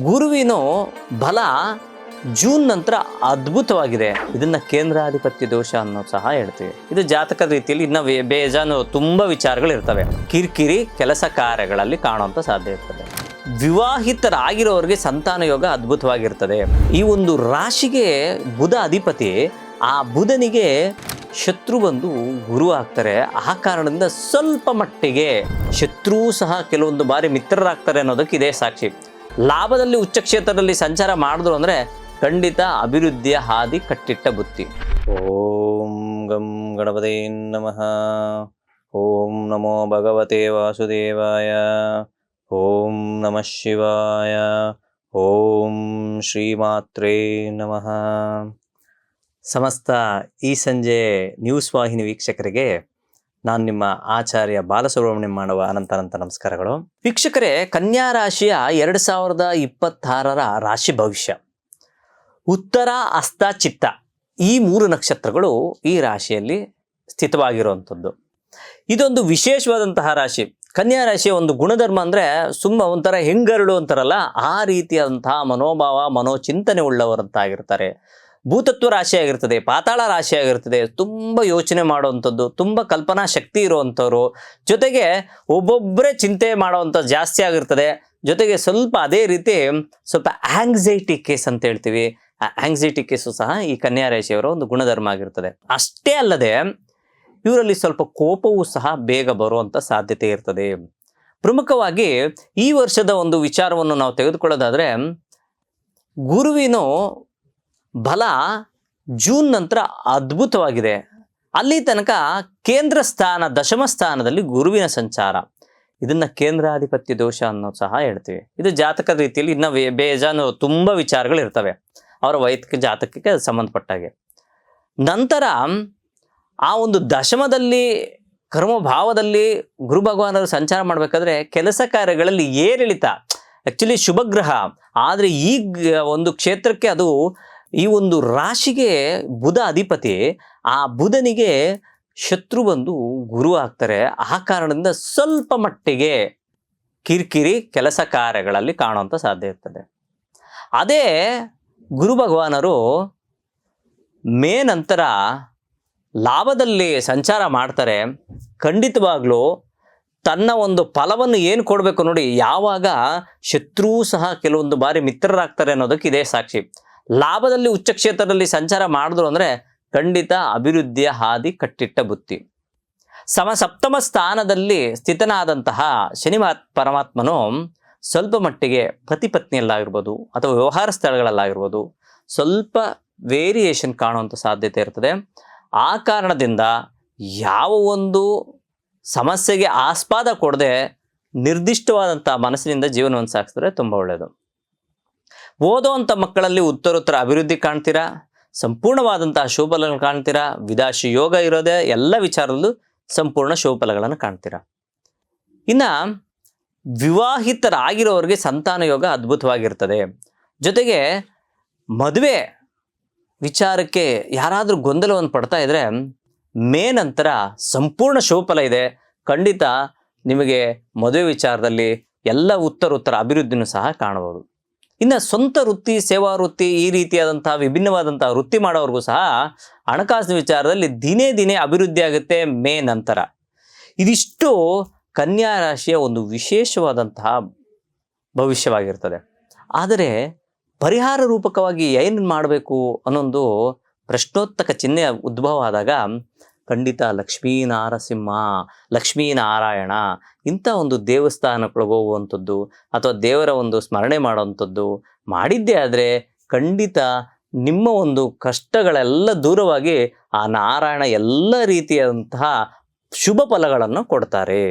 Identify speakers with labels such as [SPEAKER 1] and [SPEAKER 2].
[SPEAKER 1] ಗುರುವಿನ ಬಲ ಜೂನ್ ನಂತರ ಅದ್ಭುತವಾಗಿದೆ. ಇದನ್ನ ಕೇಂದ್ರಾಧಿಪತ್ಯ ದೋಷ ಅನ್ನೋ ಸಹ ಹೇಳ್ತೀವಿ. ಇದು ಜಾತಕದ ರೀತಿಯಲ್ಲಿ ಇನ್ನು ಬೇಜಾನು ತುಂಬಾ ವಿಚಾರಗಳು ಇರ್ತವೆ. ಕಿರಿಕಿರಿ ಕೆಲಸ ಕಾರ್ಯಗಳಲ್ಲಿ ಕಾಣುವಂತ ಸಾಧ್ಯ ಇರ್ತದೆ. ವಿವಾಹಿತರಾಗಿರೋರಿಗೆ ಸಂತಾನ ಯೋಗ ಅದ್ಭುತವಾಗಿರ್ತದೆ. ಈ ಒಂದು ರಾಶಿಗೆ ಬುಧ ಅಧಿಪತಿ, ಆ ಬುಧನಿಗೆ ಶತ್ರು ಬಂದು ಗುರು ಆಗ್ತಾರೆ. ಆ ಕಾರಣದಿಂದ ಸ್ವಲ್ಪ ಮಟ್ಟಿಗೆ ಶತ್ರು ಸಹ ಕೆಲವೊಂದು ಬಾರಿ ಮಿತ್ರರಾಗ್ತಾರೆ ಅನ್ನೋದಕ್ಕೆ ಇದೇ ಸಾಕ್ಷಿ. ಲಾಭದಲ್ಲಿ ಉಚ್ಚ ಕ್ಷೇತ್ರದಲ್ಲಿ ಸಂಚಾರ ಮಾಡಿದ್ರು ಅಂದರೆ ಖಂಡಿತ ಅಭಿವೃದ್ಧಿಯ ಹಾದಿ ಕಟ್ಟಿಟ್ಟ ಬುತ್ತಿ. ಓಂ ಗಂ ಗಣಪತಿ ನಮಃ. ಓಂ ನಮೋ ಭಗವತೆ ವಾಸುದೇವಾಯ. ಓಂ ನಮಃ ಶಿವಾಯ. ಓಂ ಶ್ರೀಮಾತ್ರೇ ನಮಃ. ಸಮಸ್ತ ಈ ಸಂಜೆ ನ್ಯೂಸ್ ವಾಹಿನಿ ವೀಕ್ಷಕರಿಗೆ ನಾನು ನಿಮ್ಮ ಆಚಾರ್ಯ ಬಾಲಸುಬ್ರಹ್ಮಣ್ಯಂ ಮಾಡುವ ಅನಂತ ನಮಸ್ಕಾರಗಳು. ವೀಕ್ಷಕರೇ, ಕನ್ಯಾ ರಾಶಿಯ 2026 ರಾಶಿ ಭವಿಷ್ಯ. ಉತ್ತರ, ಹಸ್ತ, ಚಿತ್ತ ಈ 3 ನಕ್ಷತ್ರಗಳು ಈ ರಾಶಿಯಲ್ಲಿ ಸ್ಥಿತವಾಗಿರುವಂಥದ್ದು. ಇದೊಂದು ವಿಶೇಷವಾದಂತಹ ರಾಶಿ. ಕನ್ಯಾ ರಾಶಿಯ ಒಂದು ಗುಣಧರ್ಮ ಅಂದರೆ ಒಂಥರ ಹೆಂಗರಳು ಅಂತಾರಲ್ಲ, ಆ ರೀತಿಯಾದಂತಹ ಮನೋಭಾವ ಮನೋಚಿಂತನೆ ಉಳ್ಳವರಂತಾಗಿರ್ತಾರೆ. ಭೂತತ್ವ ರಾಶಿಯಾಗಿರ್ತದೆ, ಪಾತಾಳ ರಾಶಿಯಾಗಿರ್ತದೆ. ತುಂಬ ಯೋಚನೆ ಮಾಡುವಂಥದ್ದು, ತುಂಬ ಕಲ್ಪನಾ ಶಕ್ತಿ ಇರುವಂಥವ್ರು. ಜೊತೆಗೆ ಒಬ್ಬೊಬ್ಬರೇ ಚಿಂತೆ ಮಾಡುವಂಥದ್ದು ಜಾಸ್ತಿ ಆಗಿರ್ತದೆ. ಜೊತೆಗೆ ಸ್ವಲ್ಪ ಅದೇ ರೀತಿ ಸ್ವಲ್ಪ ಆಂಗ್ಸೈಟಿ ಕೇಸ್ ಅಂತ ಹೇಳ್ತೀವಿ. ಆ ಆಂಗ್ಸೈಟಿ ಕೇಸು ಸಹ ಈ ಕನ್ಯಾ ರಾಶಿಯವರ ಒಂದು ಗುಣಧರ್ಮ ಆಗಿರ್ತದೆ. ಅಷ್ಟೇ ಅಲ್ಲದೆ ಇವರಲ್ಲಿ ಸ್ವಲ್ಪ ಕೋಪವೂ ಸಹ ಬೇಗ ಬರುವಂಥ ಸಾಧ್ಯತೆ ಇರ್ತದೆ. ಪ್ರಮುಖವಾಗಿ ಈ ವರ್ಷದ ಒಂದು ವಿಚಾರವನ್ನು ನಾವು ತೆಗೆದುಕೊಳ್ಳೋದಾದರೆ, ಗುರುವಿನ ಬಲ ಜೂನ್ ನಂತರ ಅದ್ಭುತವಾಗಿದೆ. ಅಲ್ಲಿ ತನಕ ಕೇಂದ್ರ ಸ್ಥಾನ ದಶಮ ಸ್ಥಾನದಲ್ಲಿ ಗುರುವಿನ ಸಂಚಾರ, ಇದನ್ನ ಕೇಂದ್ರಾಧಿಪತ್ಯ ದೋಷ ಅನ್ನೋ ಸಹ ಹೇಳ್ತೀವಿ. ಇದು ಜಾತಕದ ರೀತಿಯಲ್ಲಿ ಇನ್ನು ಬೇಜಾನು ತುಂಬ ವಿಚಾರಗಳು ಇರ್ತವೆ ಅವರ ವೈಯಕ್ತಿಕ ಜಾತಕಕ್ಕೆ ಸಂಬಂಧಪಟ್ಟಾಗೆ. ನಂತರ ಆ ಒಂದು ದಶಮದಲ್ಲಿ ಕರ್ಮಭಾವದಲ್ಲಿ ಗುರು ಭಗವಾನರು ಸಂಚಾರ ಮಾಡಬೇಕಾದ್ರೆ ಕೆಲಸ ಕಾರ್ಯಗಳಲ್ಲಿ ಏರಿಳಿತ, ಆ್ಯಕ್ಚುಲಿ ಶುಭಗ್ರಹ. ಆದರೆ ಈ ಒಂದು ಕ್ಷೇತ್ರಕ್ಕೆ ಅದು ಈ ಒಂದು ರಾಶಿಗೆ ಬುಧ ಅಧಿಪತಿ, ಆ ಬುಧನಿಗೆ ಶತ್ರು ಬಂದು ಗುರು ಆಗ್ತಾರೆ. ಆ ಕಾರಣದಿಂದ ಸ್ವಲ್ಪ ಮಟ್ಟಿಗೆ ಕಿರಿಕಿರಿ ಕೆಲಸ ಕಾರ್ಯಗಳಲ್ಲಿ ಕಾಣುವಂಥ ಸಾಧ್ಯ ಇರ್ತದೆ. ಅದೇ ಗುರು ಭಗವಾನರು ಮೇ ನಂತರ ಲಾಭದಲ್ಲಿ ಸಂಚಾರ ಮಾಡ್ತಾರೆ. ಖಂಡಿತವಾಗ್ಲೂ ತನ್ನ ಒಂದು ಫಲವನ್ನು ಏನು ಕೊಡಬೇಕು ನೋಡಿ, ಯಾವಾಗ ಶತ್ರು ಸಹ ಕೆಲವೊಂದು ಬಾರಿ ಮಿತ್ರರಾಗ್ತಾರೆ ಅನ್ನೋದಕ್ಕೆ ಇದೇ ಸಾಕ್ಷಿ. ಲಾಭದಲ್ಲಿ ಉಚ್ಚ ಕ್ಷೇತ್ರದಲ್ಲಿ ಸಂಚಾರ ಮಾಡಿದ್ರು ಅಂದರೆ ಖಂಡಿತ ಅಭಿವೃದ್ಧಿಯ ಹಾದಿ ಕಟ್ಟಿಟ್ಟ ಬುತ್ತಿ. ಸಪ್ತಮ ಸ್ಥಾನದಲ್ಲಿ ಸ್ಥಿತನಾದಂತಹ ಶನಿ ಪರಮಾತ್ಮನು ಸ್ವಲ್ಪ ಮಟ್ಟಿಗೆ ಪತಿ ಪತ್ನಿಯಲ್ಲಾಗಿರ್ಬೋದು ಅಥವಾ ವ್ಯವಹಾರ ಸ್ಥಳಗಳಲ್ಲಾಗಿರ್ಬೋದು ಸ್ವಲ್ಪ ವೇರಿಯೇಷನ್ ಕಾಣುವಂಥ ಸಾಧ್ಯತೆ ಇರ್ತದೆ. ಆ ಕಾರಣದಿಂದ ಯಾವ ಒಂದು ಸಮಸ್ಯೆಗೆ ಆಸ್ಪದ ಕೊಡದೆ ನಿರ್ದಿಷ್ಟವಾದಂಥ ಮನಸ್ಸಿನಿಂದ ಜೀವನವನ್ನು ಸಾಗಿಸಿದ್ರೆ ತುಂಬ ಒಳ್ಳೆಯದು. ಓದುವಂಥ ಮಕ್ಕಳಲ್ಲಿ ಉತ್ತರೋತ್ತರ ಅಭಿವೃದ್ಧಿ ಕಾಣ್ತೀರಾ, ಸಂಪೂರ್ಣವಾದಂತಹ ಶುಭಫಲಗಳನ್ನು ಕಾಣ್ತೀರಾ. ವಿದಾಶಿ ಯೋಗ ಇರೋದೇ ಎಲ್ಲ ವಿಚಾರದಲ್ಲೂ ಸಂಪೂರ್ಣ ಶುಭಫಲಗಳನ್ನು ಕಾಣ್ತೀರಾ. ಇನ್ನು ವಿವಾಹಿತರಾಗಿರೋರಿಗೆ ಸಂತಾನ ಯೋಗ ಅದ್ಭುತವಾಗಿರ್ತದೆ. ಜೊತೆಗೆ ಮದುವೆ ವಿಚಾರಕ್ಕೆ ಯಾರಾದರೂ ಗೊಂದಲವನ್ನು ಪಡ್ತಾ ಇದ್ರೆ ಮೇ ನಂತರ ಸಂಪೂರ್ಣ ಶುಭಫಲ ಇದೆ. ಖಂಡಿತ ನಿಮಗೆ ಮದುವೆ ವಿಚಾರದಲ್ಲಿ ಎಲ್ಲ ಉತ್ತರೋತ್ತರ ಅಭಿವೃದ್ಧಿನೂ ಸಹ ಕಾಣಬಹುದು. ಇನ್ನು ಸ್ವಂತ ವೃತ್ತಿ, ಸೇವಾ ವೃತ್ತಿ ಈ ರೀತಿಯಾದಂತಹ ವಿಭಿನ್ನವಾದಂತಹ ವೃತ್ತಿ ಮಾಡೋರಿಗೂ ಸಹ ಹಣಕಾಸಿನ ವಿಚಾರದಲ್ಲಿ ದಿನೇ ಅಭಿವೃದ್ಧಿ ಆಗುತ್ತೆ ಮೇ ನಂತರ. ಇದಿಷ್ಟು ಕನ್ಯಾ ರಾಶಿಯ ಒಂದು ವಿಶೇಷವಾದಂತಹ ಭವಿಷ್ಯವಾಗಿರ್ತದೆ. ಆದರೆ ಪರಿಹಾರ ರೂಪಕವಾಗಿ ಏನು ಮಾಡಬೇಕು ಅನ್ನೊಂದು ಪ್ರಶ್ನೋತ್ತಕ ಚಿಹ್ನೆ ಉದ್ಭವ ಆದಾಗ ಖಂಡಿತ ಲಕ್ಷ್ಮೀ ನಾರಸಿಂಹ, ಲಕ್ಷ್ಮೀನಾರಾಯಣ ಇಂಥ ಒಂದು ದೇವಸ್ಥಾನಗಳಿಗೆ ಹೋಗುವಂಥದ್ದು ಅಥವಾ ದೇವರ ಒಂದು ಸ್ಮರಣೆ ಮಾಡುವಂಥದ್ದು ಮಾಡಿದ್ದೇ ಆದರೆ ಖಂಡಿತ ನಿಮ್ಮ ಒಂದು ಕಷ್ಟಗಳೆಲ್ಲ ದೂರವಾಗಿ ಆ ನಾರಾಯಣ ಎಲ್ಲ ರೀತಿಯಾದಂತಹ ಶುಭ ಫಲಗಳನ್ನು ಕೊಡ್ತಾರೆ.